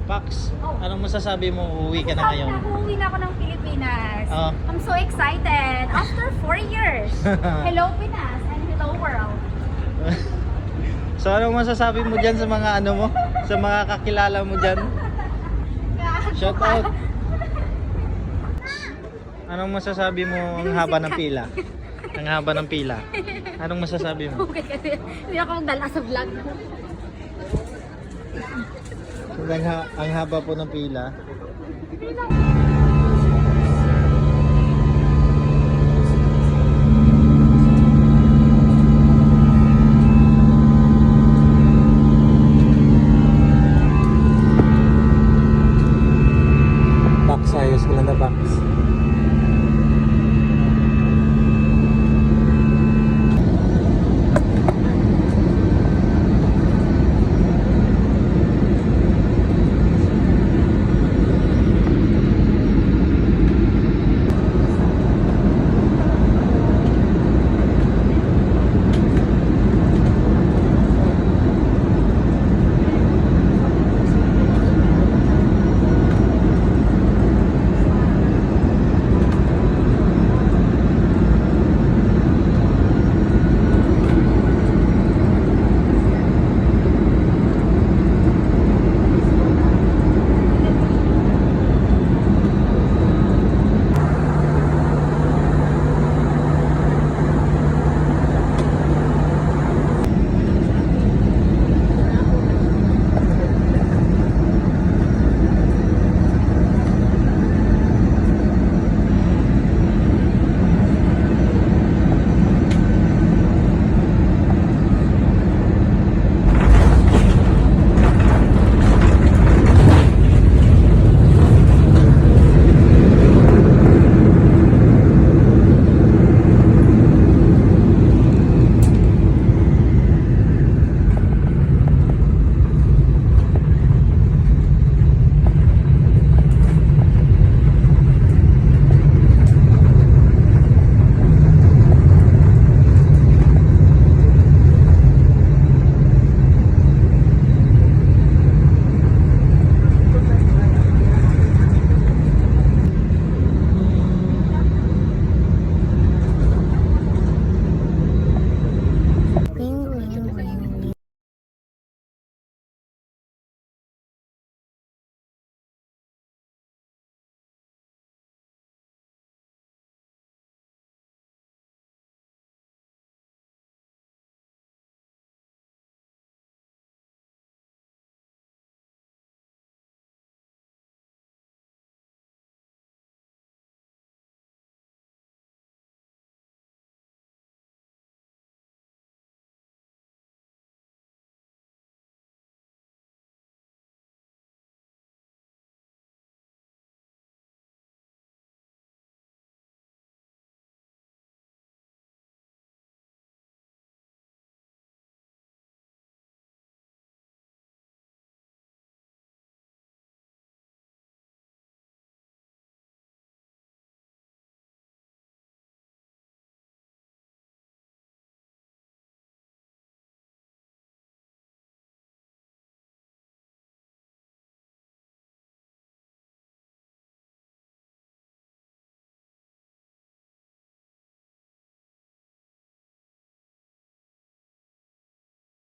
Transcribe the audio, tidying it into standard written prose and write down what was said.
Pax, anong masasabi mo? Uuwi ka na ngayon? Uuwi na ako ng Pilipinas. Oh. I'm so excited. After 4 years. Hello Pinas and hello world. So anong masasabi mo dyan sa mga ano mo? Sa mga kakilala mo dyan? Shout out! Anong masasabi mo ang haba ng pila? Ang haba ng pila. Anong masasabi mo? Okay, kasi hindi ako magdala sa vlog. Ang haba po ng pila.